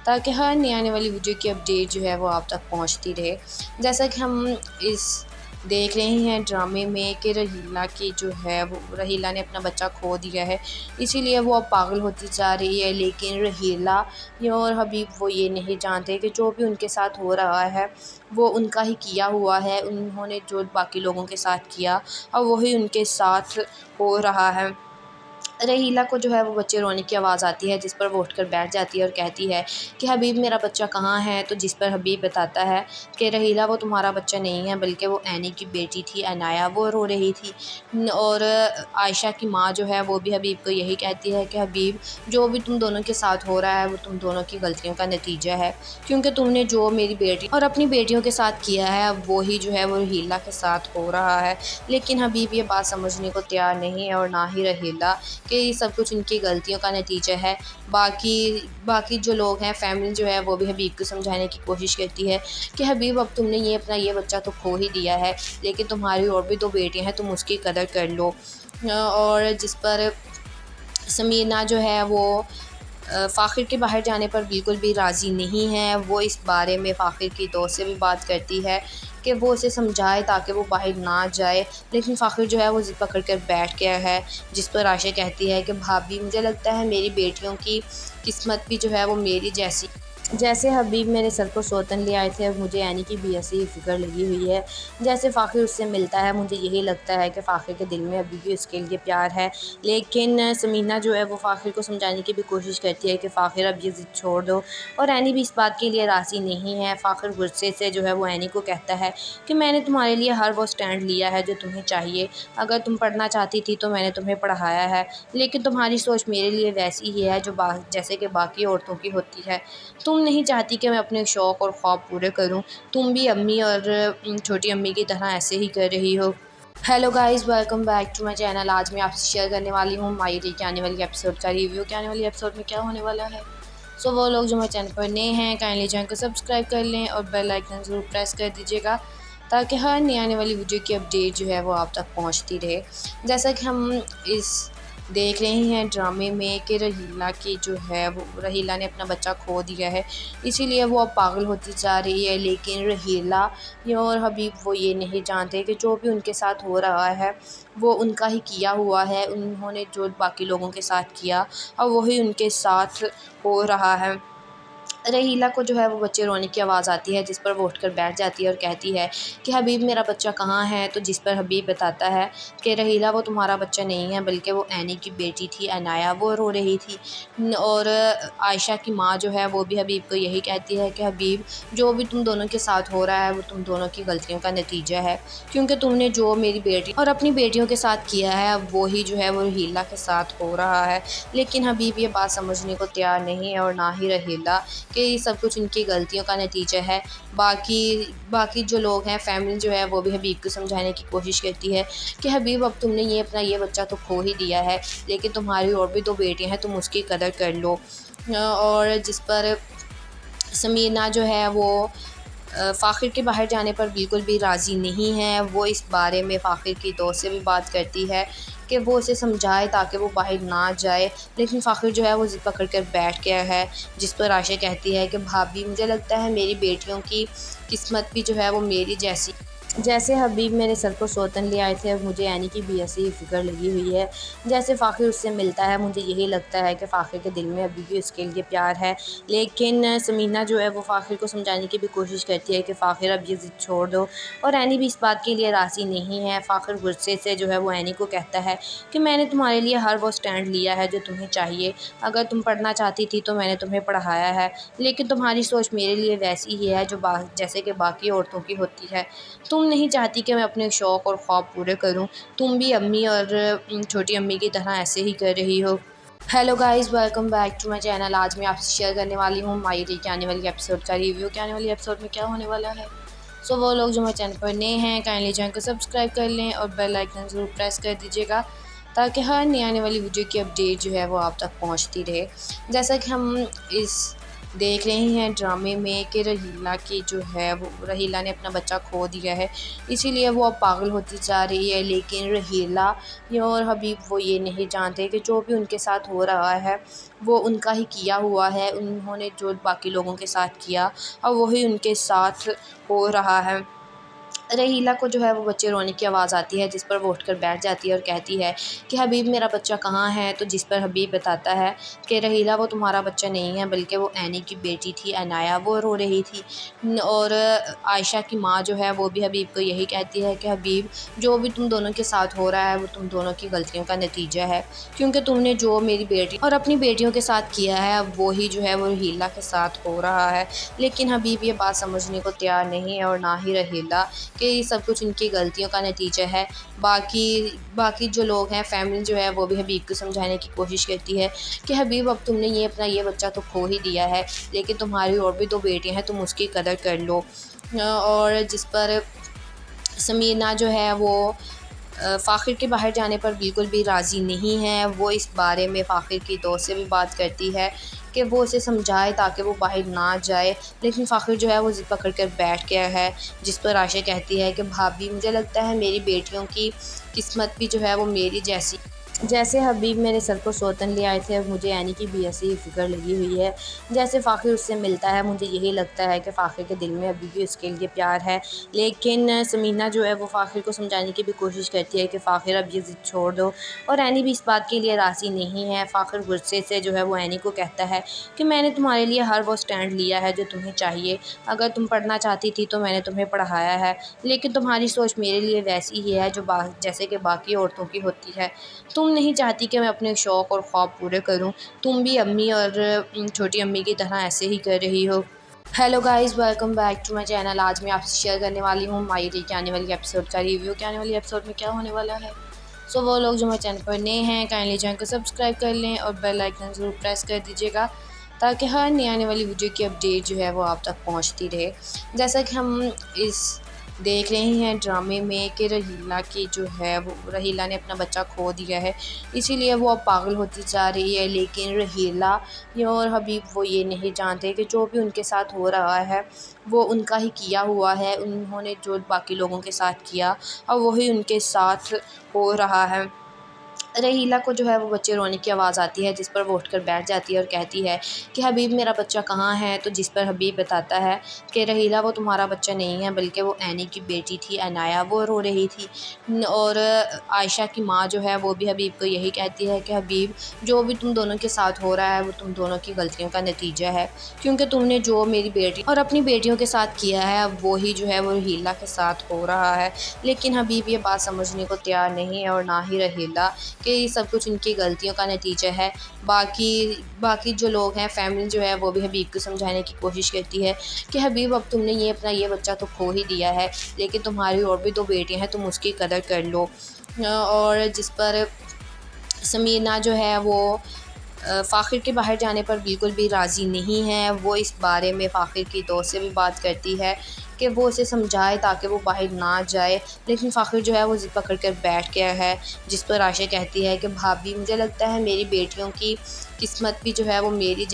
ताकि हर नई आने वाली वीडियो की अपडेट जो है वो आप तक पहुँचती रहे। जैसा कि हम इस देख रहे हैं ड्रामे में कि रहीला की जो है वो रहीला ने अपना बच्चा खो दिया है, इसीलिए वो अब पागल होती जा रही है। लेकिन रहीला और हबीब वो ये नहीं जानते कि जो भी उनके साथ हो रहा है वो उनका ही किया हुआ है। उन्होंने जो बाकी लोगों के साथ किया अब वही उनके साथ हो रहा है। रहीला को जो है वो बच्चे रोने की आवाज़ आती है, जिस पर वो उठकर बैठ जाती है और कहती है कि हबीब मेरा बच्चा कहाँ है। तो जिस पर हबीब बताता है कि रहीला वो तुम्हारा बच्चा नहीं है, बल्कि वो ऐनी की बेटी थी अनाया, वो रो रही थी। और आयशा की माँ जो है वो भी हबीब को यही कहती है कि हबीब जो भी तुम दोनों के साथ हो रहा है वो तुम दोनों की गलतियों का नतीजा है, क्योंकि तुमने जो मेरी बेटी और अपनी बेटियों के साथ किया है अब वो ही जो है वो रहीला के साथ हो रहा है। लेकिन हबीब ये बात समझने को तैयार नहीं है और ना ही रहीला कि ये सब कुछ इनकी गलतियों का नतीजा है। बाकी जो लोग हैं, फैमिली जो है वो भी हबीब को समझाने की कोशिश करती है कि हबीब अब तुमने अपना ये बच्चा तो खो ही दिया है, लेकिन तुम्हारी और भी 2 बेटियां हैं, तुम उसकी कदर कर लो। और जिस पर समीना जो है वो फ़ाखिर के बाहर जाने पर बिल्कुल भी राज़ी नहीं है। वो इस बारे में फ़ाखिर की दोस्त से भी बात करती है कि वो उसे समझाए ताकि वो बाहर ना जाए, लेकिन फ़ाखिर जो है वो ज़िद पकड़ कर बैठ गया है। जिस पर आयशा कहती है कि भाभी मुझे लगता है मेरी बेटियों की किस्मत भी जो है वो मेरी जैसे हबीब मेरे सर को सौतन ले आए थे, अब मुझे ऐनी की भी ऐसी ही फ़िक्र लगी हुई है। जैसे फ़ाखिर उससे मिलता है मुझे यही लगता है कि फ़ाखिर के दिल में अभी भी उसके लिए प्यार है। लेकिन समीना जो है वो फ़ाखिर को समझाने की भी कोशिश करती है कि फ़ाखिर अब ये ज़िद छोड़ दो, और ऐनी भी इस बात के लिए राज़ी नहीं है। फ़ाखिर गुस्से से जो है वो ऐनी को कहता है कि मैंने तुम्हारे लिए हर वो स्टैंड लिया है जो तुम्हें चाहिए। अगर तुम पढ़ना चाहती थी तो मैंने तुम्हें पढ़ाया है, लेकिन तुम्हारी सोच मेरे लिए वैसी ही है जो जैसे कि बाकी औरतों की होती है। तुम नहीं चाहती कि मैं अपने शौक़ और ख्वाब पूरे करूं। तुम भी अम्मी और छोटी अम्मी की तरह ऐसे ही कर रही हो। Hello guys, welcome back to my channel. आज मैं आपसे शेयर करने वाली हूँ मायरी के आने वाली एपिसोड का रिव्यू के आने वाली एपिसोड में क्या होने वाला है। सो वो लोग जो मेरे चैनल पर नए हैं काइंडली चैनल को सब्सक्राइब कर लें और बेल आइकन ज़रूर प्रेस कर दीजिएगा, ताकि हर नई आने वाली वीडियो की अपडेट जो है वो आप तक पहुँचती रहे। जैसा कि हम इस देख रहे हैं ड्रामे में कि रहीला की जो है वो रहीला ने अपना बच्चा खो दिया है, इसीलिए वो अब पागल होती जा रही है। लेकिन रहीला और हबीब वो ये नहीं जानते कि जो भी उनके साथ हो रहा है वो उनका ही किया हुआ है। उन्होंने जो बाकी लोगों के साथ किया अब वही उनके साथ हो रहा है। रहीला को जो है वो बच्चे रोने की आवाज़ आती है, जिस पर वो उठकर बैठ जाती है और कहती है कि हबीब मेरा बच्चा कहाँ है। तो जिस पर हबीब बताता है कि रहीला वो तुम्हारा बच्चा नहीं है, बल्कि वो ऐनी की बेटी थी अनाया, वो रो रही थी। और आयशा की माँ जो है वो भी हबीब को यही कहती है कि हबीब जो भी तुम दोनों के साथ हो रहा है वो तुम दोनों की गलतियों का नतीजा है, क्योंकि तुमने जो मेरी बेटी और अपनी बेटियों के साथ किया है अब वो ही जो है वो रहीला के साथ हो रहा है। लेकिन हबीब ये बात समझने को तैयार नहीं है और ना ही रहीला कि ये सब कुछ इनकी गलतियों का नतीजा है। बाकी जो लोग हैं, फैमिली जो है वो भी हबीब को समझाने की कोशिश करती है कि हबीब अब तुमने अपना ये बच्चा तो खो ही दिया है, लेकिन तुम्हारी और भी 2 बेटियां हैं, तुम उसकी कदर कर लो। और जिस पर समीना जो है वो फ़ाखिर के बाहर जाने पर बिल्कुल भी राज़ी नहीं है। वो इस बारे में फ़ाखिर की दोस्त से भी बात करती है कि वो उसे समझाए ताकि वो बाहर ना जाए, लेकिन फ़ाखिर जो है वो ज़िद पकड़ कर बैठ गया है। जिस पर आयशा कहती है कि भाभी मुझे लगता है मेरी बेटियों की किस्मत भी जो है वो मेरी जैसे हबीब मेरे सर को सौतन ले आए थे, अब मुझे ऐनी की भी ऐसी ही फ़िक्र लगी हुई है। जैसे फ़ाखिर उससे मिलता है मुझे यही लगता है कि फ़ाखिर के दिल में अभी भी उसके लिए प्यार है। लेकिन समीना जो है वो फ़ाखिर को समझाने की भी कोशिश करती है कि फ़ाखिर अब ये ज़िद छोड़ दो, और ऐनी भी इस बात के लिए राज़ी नहीं है। फ़ाखिर गुस्से से जो है वो ऐनी को कहता है कि मैंने तुम्हारे लिए हर वो स्टैंड लिया है जो तुम्हें चाहिए। अगर तुम पढ़ना चाहती थी तो मैंने तुम्हें पढ़ाया है, लेकिन तुम्हारी सोच मेरे लिए वैसी ही है जो जैसे कि बाकी औरतों की होती है। तुम नहीं चाहती कि मैं अपने शौक़ और ख्वाब पूरे करूं। तुम भी अम्मी और छोटी अम्मी की तरह ऐसे ही कर रही हो। Hello guys, welcome back to my channel. आज मैं आपसे शेयर करने वाली हूँ मायरी के आने वाली एपिसोड का रिव्यू के आने वाली एपिसोड में क्या होने वाला है। सो वो लोग जो मेरे चैनल पर नए हैं काइंडली चैनल को सब्सक्राइब कर लें और बेल आइकन ज़रूर प्रेस कर दीजिएगा, ताकि हर नई आने वाली वीडियो की अपडेट जो है वो आप तक पहुँचती रहे। जैसा कि हम इस देख रहे हैं ड्रामे में कि रहीला की जो है वो रहीला ने अपना बच्चा खो दिया है, इसीलिए वो अब पागल होती जा रही है। लेकिन रहीला और हबीब वो ये नहीं जानते कि जो भी उनके साथ हो रहा है वो उनका ही किया हुआ है। उन्होंने जो बाकी लोगों के साथ किया अब वही उनके साथ हो रहा है। रहीला को जो है वो बच्चे रोने की आवाज़ आती है, जिस पर वो उठकर बैठ जाती है और कहती है कि हबीब मेरा बच्चा कहाँ है। तो जिस पर हबीब बताता है कि रहीला वो तुम्हारा बच्चा नहीं है, बल्कि वो ऐनी की बेटी थी अनाया, वो रो रही थी। और आयशा की माँ जो है वो भी हबीब को यही कहती है कि हबीब जो भी तुम दोनों के साथ हो रहा है वो तुम दोनों की गलतियों का नतीजा है, क्योंकि तुमने जो मेरी बेटी और अपनी बेटियों के साथ किया है अब वो ही जो है वो रहीला के साथ हो रहा है। लेकिन हबीब ये बात समझने को तैयार नहीं है और ना ही रहीला कि ये सब कुछ इनकी गलतियों का नतीजा है। बाकी जो लोग हैं, फैमिली जो है वो भी हबीब को समझाने की कोशिश करती है कि हबीब अब तुमने अपना ये बच्चा तो खो ही दिया है, लेकिन तुम्हारी और भी 2 बेटियां हैं, तुम उसकी कदर कर लो। और जिस पर समीना जो है वो फ़ाखिर के बाहर जाने पर बिल्कुल भी राज़ी नहीं है। वो इस बारे में फ़ाखिर की दोस्त से भी बात करती है कि वो उसे समझाए ताकि वो बाहर ना जाए, लेकिन फ़ाखिर जो है वो ज़िद पकड़ कर बैठ गया है। जिस पर आयशा कहती है कि भाभी मुझे लगता है मेरी बेटियों की किस्मत भी जो है वो मेरी जैसे हबीब मेरे सर को सौतन ले आए थे, अब मुझे ऐनी की भी ऐसी ही फ़िक्र लगी हुई है। जैसे फ़ाखिर उससे मिलता है मुझे यही लगता है कि फ़ाखिर के दिल में अभी भी उसके लिए प्यार है। लेकिन समीना जो है वो फ़ाखिर को समझाने की भी कोशिश करती है कि फ़ाखिर अब ये ज़िद छोड़ दो, और ऐनी भी इस बात के लिए राज़ी नहीं है। फ़ाखिर गुस्से से जो है वो ऐनी को कहता है कि मैंने तुम्हारे लिए हर वो स्टैंड लिया है जो तुम्हें चाहिए। अगर तुम पढ़ना चाहती थी तो मैंने तुम्हें पढ़ाया है, लेकिन तुम्हारी सोच मेरे लिए वैसी ही है जो जैसे कि बाकी औरतों की होती है। तुम नहीं चाहती कि मैं अपने शौक़ और ख्वाब पूरे करूं। तुम भी अम्मी और छोटी अम्मी की तरह ऐसे ही कर रही हो। Hello guys, welcome back to my channel. आज मैं आपसे शेयर करने वाली हूँ मायरी के आने वाली एपिसोड का रिव्यू के आने वाली एपिसोड में क्या होने वाला है। सो वो लोग जो मेरे चैनल पर नए हैं काइंडली चैनल को सब्सक्राइब कर लें और बेल आइकन ज़रूर प्रेस कर दीजिएगा, ताकि हर नई आने वाली वीडियो की अपडेट जो है वो आप तक पहुँचती रहे। जैसा कि हम इस देख रहे हैं ड्रामे में कि रहीला की जो है वो रहीला ने अपना बच्चा खो दिया है, इसीलिए वो अब पागल होती जा रही है। लेकिन रहीला और हबीब वो ये नहीं जानते कि जो भी उनके साथ हो रहा है वो उनका ही किया हुआ है। उन्होंने जो बाकी लोगों के साथ किया अब वही उनके साथ हो रहा है। रहीला को जो है वो बच्चे रोने की आवाज़ आती है, जिस पर वो उठकर बैठ जाती है और कहती है कि हबीब मेरा बच्चा कहाँ है। तो जिस पर हबीब बताता है कि रहीला वो तुम्हारा बच्चा नहीं है, बल्कि वो ऐनी की बेटी थी अनाया, वो रो रही थी। और आयशा की माँ जो है वो भी हबीब को यही कहती है कि हबीब जो भी तुम दोनों के साथ हो रहा है वो तुम दोनों की गलतियों का नतीजा है, क्योंकि तुमने जो मेरी बेटी और अपनी बेटियों के साथ किया है अब वो ही जो है वो रहीला के साथ हो रहा है। लेकिन हबीब ये बात समझने को तैयार नहीं है और ना ही रहीला कि ये सब कुछ इनकी गलतियों का नतीजा है। बाकी जो लोग हैं, फैमिली जो है वो भी हबीब को समझाने की कोशिश करती है कि हबीब अब तुमने अपना ये बच्चा तो खो ही दिया है, लेकिन तुम्हारी और भी 2 बेटियां हैं, तुम उसकी कदर कर लो। और जिस पर समीना जो है वो फ़ाखिर के बाहर जाने पर बिल्कुल भी राज़ी नहीं है। वो इस बारे में फ़ाखिर की दोस्त से भी बात करती है कि वो उसे समझाए ताकि वो बाहर ना जाए, लेकिन फ़ाखिर जो है वो ज़िद पकड़ कर बैठ गया है। जिस पर आयशा कहती है कि भाभी मुझे लगता है मेरी बेटियों की किस्मत भी जो है वो मेरी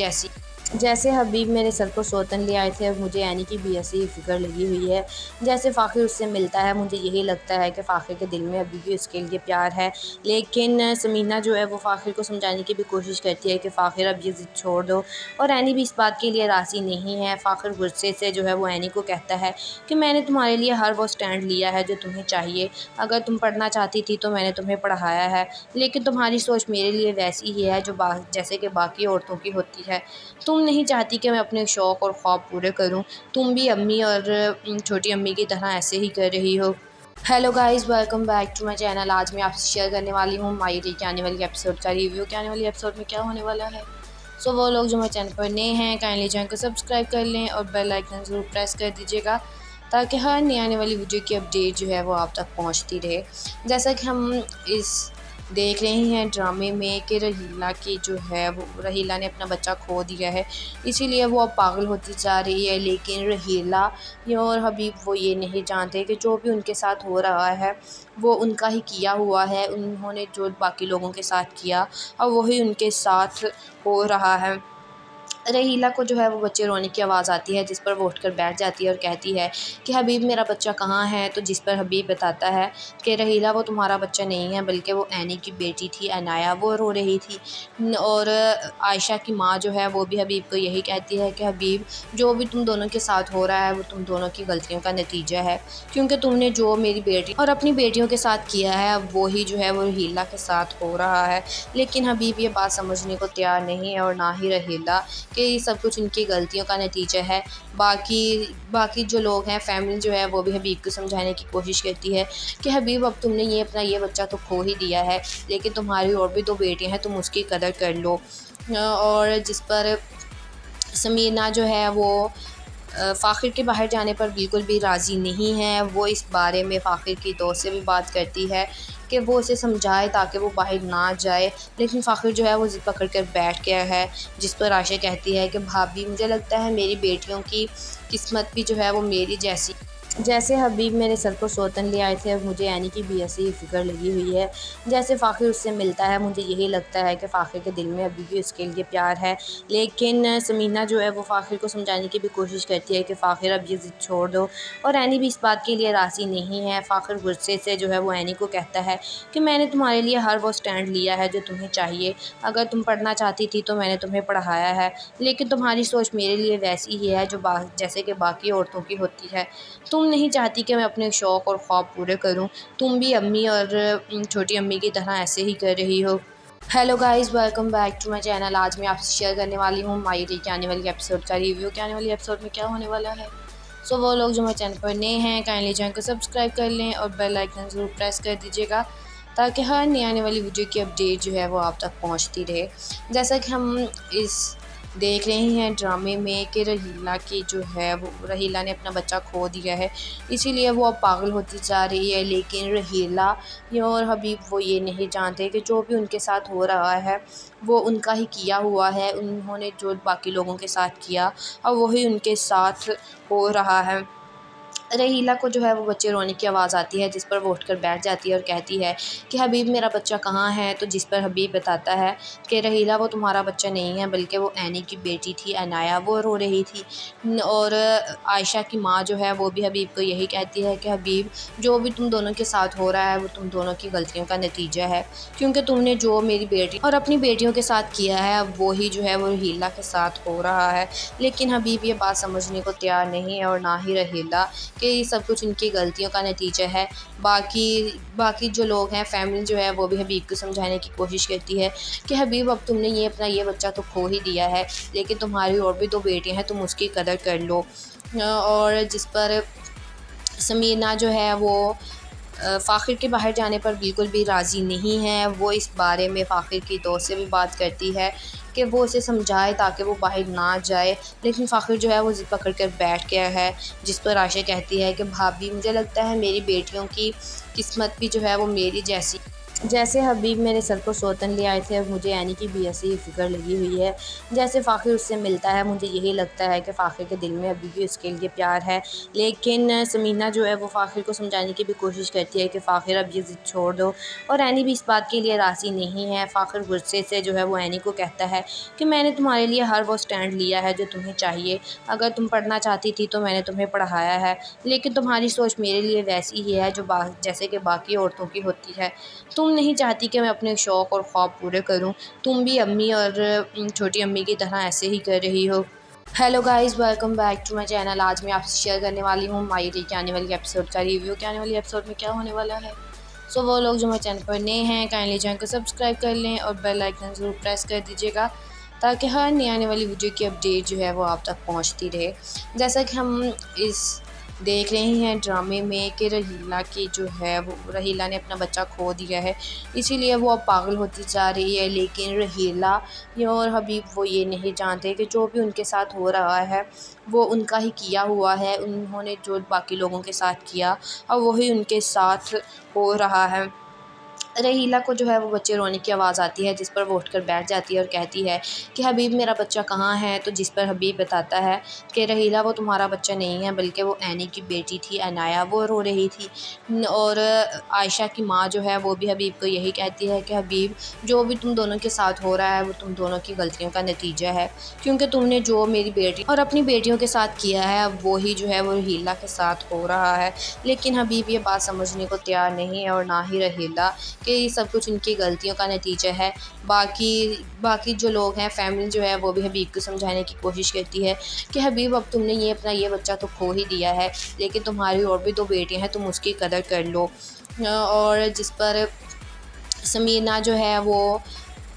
जैसे हबीब मेरे सर को सौतन ले आए थे, अब मुझे ऐनी की भी ऐसी ही फ़िक्र लगी हुई है। जैसे फ़ाखिर उससे मिलता है मुझे यही लगता है कि फ़ाखिर के दिल में अभी भी उसके लिए प्यार है। लेकिन समीना जो है वो फ़ाखिर को समझाने की भी कोशिश करती है कि फ़ाखिर अब ये ज़िद छोड़ दो, और ऐनी भी इस बात के लिए राज़ी नहीं है। फ़ाखिर गुस्से से जो है वो ऐनी को कहता है कि मैंने तुम्हारे लिए हर वो स्टैंड लिया है जो तुम्हें चाहिए। अगर तुम पढ़ना चाहती थी तो मैंने तुम्हें पढ़ाया है, लेकिन तुम्हारी सोच मेरे लिए वैसी ही है जो जैसे कि बाकी औरतों की होती है। तुम नहीं चाहती कि मैं अपने शौक़ और ख्वाब पूरे करूं। तुम भी अम्मी और छोटी अम्मी की तरह ऐसे ही कर रही हो। Hello guys, welcome back to my channel. आज मैं आपसे शेयर करने वाली हूँ मायरी के आने वाली एपिसोड का रिव्यू के आने वाली एपिसोड में क्या होने वाला है। सो वो लोग जो मेरे चैनल पर नए हैं काइंडली चैनल को सब्सक्राइब कर लें और बेल आइकन ज़रूर प्रेस कर दीजिएगा, ताकि हर नई आने वाली वीडियो की अपडेट जो है वो आप तक पहुँचती रहे। जैसा कि हम इस देख रहे हैं ड्रामे में कि रहीला की जो है वो रहीला ने अपना बच्चा खो दिया है, इसीलिए वो अब पागल होती जा रही है। लेकिन रहीला और हबीब वो ये नहीं जानते कि जो भी उनके साथ हो रहा है वो उनका ही किया हुआ है। उन्होंने जो बाकी लोगों के साथ किया अब वही उनके साथ हो रहा है। रहीला को जो है वो बच्चे रोने की आवाज़ आती है, जिस पर वो उठकर बैठ जाती है और कहती है कि हबीब मेरा बच्चा कहाँ है। तो जिस पर हबीब बताता है कि रहीला वो तुम्हारा बच्चा नहीं है, बल्कि वो ऐनी की बेटी थी अनाया, वो रो रही थी। और आयशा की माँ जो है वो भी हबीब को यही कहती है कि हबीब जो भी तुम दोनों के साथ हो रहा है वो तुम दोनों की गलतियों का नतीजा है, क्योंकि तुमने जो मेरी बेटी और अपनी बेटियों के साथ किया है अब वो ही जो है वो रहीला के साथ हो रहा है। लेकिन हबीब ये बात समझने को तैयार नहीं है और ना ही रहीला कि ये सब कुछ इनकी गलतियों का नतीजा है। बाकी जो लोग हैं, फैमिली जो है वो भी हबीब को समझाने की कोशिश करती है कि हबीब अब तुमने अपना ये बच्चा तो खो ही दिया है, लेकिन तुम्हारी और भी 2 बेटियां हैं, तुम उसकी कदर कर लो। और जिस पर समीना जो है वो फ़ाखिर के बाहर जाने पर बिल्कुल भी राज़ी नहीं है। वो इस बारे में फ़ाखिर की दोस्त से भी बात करती है कि वो उसे समझाए ताकि वो बाहर ना जाए, लेकिन फ़ाखिर जो है वो ज़िद पकड़ कर बैठ गया है। जिस पर आयशा कहती है कि भाभी मुझे लगता है मेरी बेटियों की किस्मत भी जो है वो मेरी जैसे हबीब मेरे सर को सौतन ले आए थे, अब मुझे ऐनी की भी ऐसी ही फ़िक्र लगी हुई है। जैसे फ़ाखिर उससे मिलता है मुझे यही लगता है कि फ़ाखिर के दिल में अभी भी उसके लिए प्यार है। लेकिन समीना जो है वो फ़ाखिर को समझाने की भी कोशिश करती है कि फ़ाखिर अब ये ज़िद छोड़ दो, और ऐनी भी इस बात के लिए राज़ी नहीं है। फ़ाखिर गुस्से से जो है वो ऐनी को कहता है कि मैंने तुम्हारे लिए हर वो स्टैंड लिया है जो तुम्हें चाहिए। अगर तुम पढ़ना चाहती थी तो मैंने तुम्हें पढ़ाया है, लेकिन तुम्हारी सोच मेरे लिए वैसी ही है जो जैसे कि बाकी औरतों की होती है। तुम नहीं चाहती कि मैं अपने शौक़ और ख्वाब पूरे करूं। तुम भी अम्मी और छोटी अम्मी की तरह ऐसे ही कर रही हो। Hello guys, welcome back to my channel. आज मैं आपसे शेयर करने वाली हूँ मायरी के आने वाली एपिसोड का रिव्यू के आने वाली एपिसोड में क्या होने वाला है। सो वो लोग जो मेरे चैनल पर नए हैं काइंडली चैनल को सब्सक्राइब कर लें और बेल आइकन ज़रूर प्रेस कर दीजिएगा, ताकि हर नई आने वाली वीडियो की अपडेट जो है वो आप तक पहुँचती रहे। जैसा कि हम इस देख रहे हैं ड्रामे में कि रहीला की जो है वो रहीला ने अपना बच्चा खो दिया है, इसीलिए वो अब पागल होती जा रही है। लेकिन रहीला और हबीब वो ये नहीं जानते कि जो भी उनके साथ हो रहा है वो उनका ही किया हुआ है। उन्होंने जो बाकी लोगों के साथ किया अब वही उनके साथ हो रहा है। रहीला को जो है वो बच्चे रोने की आवाज़ आती है, जिस पर वो उठकर बैठ जाती है और कहती है कि हबीब मेरा बच्चा कहाँ है। तो जिस पर हबीब बताता है कि रहीला वो तुम्हारा बच्चा नहीं है, बल्कि वो ऐनी की बेटी थी अनाया, वो रो रही थी। और आयशा की माँ जो है वो भी हबीब को यही कहती है कि हबीब जो भी तुम दोनों के साथ हो रहा है वो तुम दोनों की गलतियों का नतीजा है, क्योंकि तुमने जो मेरी बेटी और अपनी बेटियों के साथ किया है अब वो ही जो है वो रहीला के साथ हो रहा है। लेकिन हबीब ये बात समझने को तैयार नहीं है और ना ही रहीला कि ये सब कुछ इनकी गलतियों का नतीजा है। बाकी जो लोग हैं, फैमिली जो है वो भी हबीब को समझाने की कोशिश करती है कि हबीब अब तुमने अपना ये बच्चा तो खो ही दिया है, लेकिन तुम्हारी और भी 2 बेटियाँ हैं, तुम उसकी कदर कर लो। और जिस पर समीना जो है वो फ़ाखिर के बाहर जाने पर बिल्कुल भी राज़ी नहीं है। वो इस बारे में फ़ाखिर की दोस्त से भी बात करती है कि वो उसे समझाए ताकि वो बाहर ना जाए, लेकिन फ़ाखिर जो है वो ज़िद पकड़ कर बैठ गया है। जिस पर आयशा कहती है कि भाभी मुझे लगता है मेरी बेटियों की किस्मत भी जो है वो मेरी जैसे हबीब मेरे सर को सौतन ले आए थे, अब मुझे ऐनी की भी ऐसी ही फ़िक्र लगी हुई है। जैसे फ़ाखिर उससे मिलता है मुझे यही लगता है कि फ़ाखिर के दिल में अभी भी उसके लिए प्यार है। लेकिन समीना जो है वो फ़ाखिर को समझाने की भी कोशिश करती है कि फ़ाखिर अब ये ज़िद छोड़ दो, और ऐनी भी इस बात के लिए राज़ी नहीं है। फ़ाखिर गुस्से से जो है वो ऐनी को कहता है कि मैंने तुम्हारे लिए हर वो स्टैंड लिया है जो तुम्हें चाहिए। अगर तुम पढ़ना चाहती थी तो मैंने तुम्हें पढ़ाया है, लेकिन तुम्हारी सोच मेरे लिए वैसी ही है जो जैसे कि बाकी औरतों की होती है। तुम नहीं चाहती कि मैं अपने शौक़ और ख्वाब पूरे करूं। तुम भी अम्मी और छोटी अम्मी की तरह ऐसे ही कर रही हो। Hello guys, welcome back to my channel. आज मैं आपसे शेयर करने वाली हूँ मायरी के आने वाली एपिसोड का रिव्यू के आने वाली एपिसोड में क्या होने वाला है। सो वो लोग जो मेरे चैनल पर नए हैं काइंडली चैनल को सब्सक्राइब कर लें और बेल आइकन ज़रूर प्रेस कर दीजिएगा, ताकि हर नई आने वाली वीडियो की अपडेट जो है वो आप तक पहुँचती रहे। जैसा कि हम इस देख रहे हैं ड्रामे में कि रहीला की जो है वो रहीला ने अपना बच्चा खो दिया है, इसीलिए वो अब पागल होती जा रही है। लेकिन रहीला और हबीब वो ये नहीं जानते कि जो भी उनके साथ हो रहा है वो उनका ही किया हुआ है। उन्होंने जो बाकी लोगों के साथ किया अब वही उनके साथ हो रहा है। रहीला को जो है वो बच्चे रोने की आवाज़ आती है, जिस पर वो उठकर बैठ जाती है और कहती है कि हबीब मेरा बच्चा कहाँ है। तो जिस पर हबीब बताता है कि रहीला वो तुम्हारा बच्चा नहीं है, बल्कि वो ऐनी की बेटी थी अनाया, वो रो रही थी। और आयशा की माँ जो है वो भी हबीब को यही कहती है कि हबीब जो भी तुम दोनों के साथ हो रहा है वो तुम दोनों की गलतियों का नतीजा है, क्योंकि तुमने जो मेरी बेटी और अपनी बेटियों के साथ किया है अब वो ही जो है वो रहीला के साथ हो रहा है। लेकिन हबीब ये बात समझने को तैयार नहीं है और ना ही रहीला कि ये सब कुछ इनकी गलतियों का नतीजा है। बाकी जो लोग हैं, फैमिली जो है वो भी हबीब को समझाने की कोशिश करती है कि हबीब अब तुमने अपना ये बच्चा तो खो ही दिया है, लेकिन तुम्हारी और भी 2 बेटियाँ हैं, तुम उसकी कदर कर लो। और जिस पर समीना जो है वो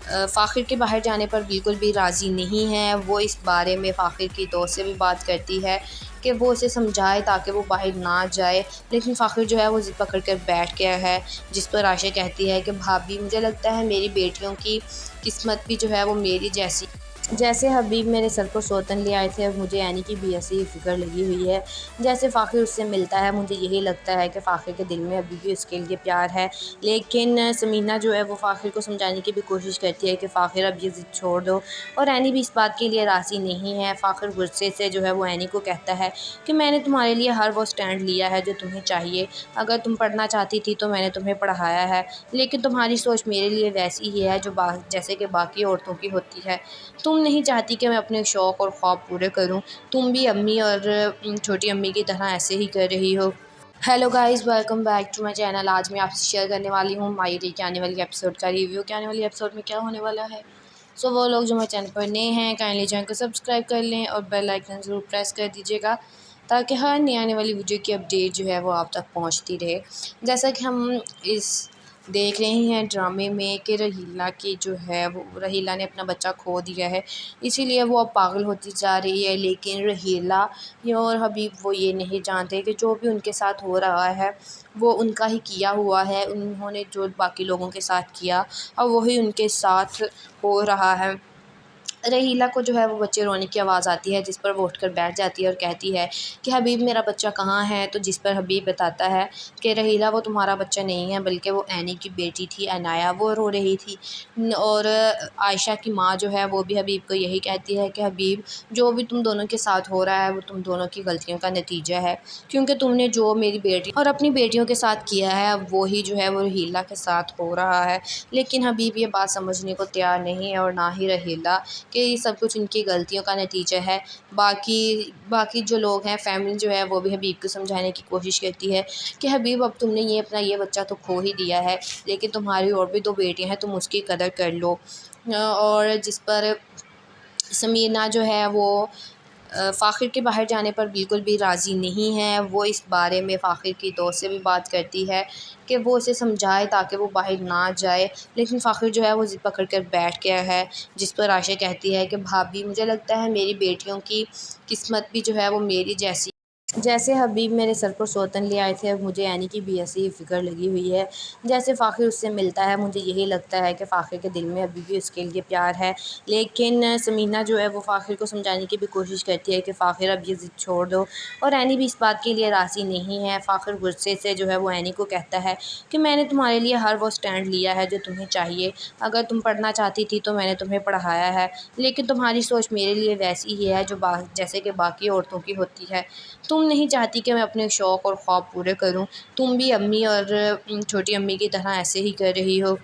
फ़ाखिर के बाहर जाने पर बिल्कुल भी राज़ी नहीं है। वो इस बारे में फ़ाखिर की दोस्त से भी बात करती है कि वो उसे समझाए ताकि वो बाहर ना जाए, लेकिन फ़ाखिर जो है वो ज़िद पकड़ कर बैठ गया है। जिस पर आयशा कहती है कि भाभी मुझे लगता है मेरी बेटियों की किस्मत भी जो है वो मेरी जैसे हबीब मेरे सर को सौतन ले आए थे, अब मुझे ऐनी की भी ऐसी ही फ़िक्र लगी हुई है। जैसे फ़ाखिर उससे मिलता है मुझे यही लगता है कि फ़ाखिर के दिल में अभी भी उसके लिए प्यार है। लेकिन समीना जो है वो फ़ाखिर को समझाने की भी कोशिश करती है कि फ़ाखिर अब ये ज़िद छोड़ दो, और ऐनी भी इस बात के लिए राज़ी नहीं है। फ़ाखिर गुस्से से जो है वो ऐनी को कहता है कि मैंने तुम्हारे लिए हर वो स्टैंड लिया है जो तुम्हें चाहिए। अगर तुम पढ़ना चाहती थी तो मैंने तुम्हें पढ़ाया है, लेकिन तुम्हारी सोच मेरे लिए वैसी ही है जो जैसे कि बाकी औरतों की होती है। तुम नहीं चाहती कि मैं अपने शौक़ और ख्वाब पूरे करूं। तुम भी अम्मी और छोटी अम्मी की तरह ऐसे ही कर रही हो। Hello guys, welcome back to my channel. आज मैं आपसे शेयर करने वाली हूँ मायरी के आने वाली एपिसोड का रिव्यू के आने वाली एपिसोड में क्या होने वाला है। सो वो लोग जो मेरे चैनल पर नए हैं काइंडली चैनल को सब्सक्राइब कर लें और बेल आइकन ज़रूर प्रेस कर दीजिएगा, ताकि हर नई आने वाली वीडियो की अपडेट जो है वो आप तक पहुँचती रहे। जैसा कि हम इस देख रहे हैं ड्रामे में कि रहीला की जो है वो रहीला ने अपना बच्चा खो दिया है, इसीलिए वो अब पागल होती जा रही है। लेकिन रहीला और हबीब वो ये नहीं जानते कि जो भी उनके साथ हो रहा है वो उनका ही किया हुआ है। उन्होंने जो बाकी लोगों के साथ किया अब वही उनके साथ हो रहा है। रहीला को जो है वो बच्चे रोने की आवाज़ आती है, जिस पर वो उठकर बैठ जाती है और कहती है कि हबीब मेरा बच्चा कहाँ है। तो जिस पर हबीब बताता है कि रहीला वो तुम्हारा बच्चा नहीं है, बल्कि वो ऐनी की बेटी थी अनाया, वो रो रही थी। और आयशा की माँ जो है वो भी हबीब को यही कहती है कि हबीब जो भी तुम दोनों के साथ हो रहा है वो तुम दोनों की गलतियों का नतीजा है, क्योंकि तुमने जो मेरी बेटी और अपनी बेटियों के साथ किया है अब वो ही जो है वो रहीला के साथ हो रहा है। लेकिन हबीब ये बात समझने को तैयार नहीं है और ना ही रहीला कि ये सब कुछ इनकी गलतियों का नतीजा है। बाकी जो लोग हैं, फैमिली जो है वो भी हबीब को समझाने की कोशिश करती है कि हबीब अब तुमने अपना ये बच्चा तो खो ही दिया है, लेकिन तुम्हारी और भी 2 बेटियाँ हैं, तुम उसकी कदर कर लो। और जिस पर समीना जो है वो फ़ाखिर के बाहर जाने पर बिल्कुल भी राज़ी नहीं है। वो इस बारे में फ़ाखिर की दोस्त से भी बात करती है कि वो उसे समझाए ताकि वो बाहर ना जाए, लेकिन फ़ाखिर जो है वो ज़िद पकड़ कर बैठ गया है। जिस पर आयशा कहती है कि भाभी मुझे लगता है मेरी बेटियों की किस्मत भी जो है वो मेरी जैसी, जैसे हबीब मेरे सर पर सौतन ले आए थे, अब मुझे यानी कि भी ऐसी ही फ़िक्र लगी हुई है। जैसे फ़ाखिर उससे मिलता है मुझे यही लगता है कि फ़ाखिर के दिल में अभी भी उसके लिए प्यार है। लेकिन समीना जो है वो फ़ाखिर को समझाने की भी कोशिश करती है कि फ़ाखिर अब ये ज़िद छोड़ दो, और ऐनी भी इस बात के लिए राज़ी नहीं है। फ़ाखिर गुस्से से जो है वो ऐनी को कहता है कि मैंने तुम्हारे लिए हर वो स्टैंड लिया है जो तुम्हें चाहिए। अगर तुम पढ़ना चाहती थी तो मैंने तुम्हें पढ़ाया है, लेकिन तुम्हारी सोच मेरे लिए वैसी ही है जो जैसे कि बाकी औरतों की होती है। तुम नहीं चाहती कि मैं अपने शौक़ और ख़्वाब पूरे करूँ। तुम भी अम्मी और छोटी अम्मी की तरह ऐसे ही कर रही हो।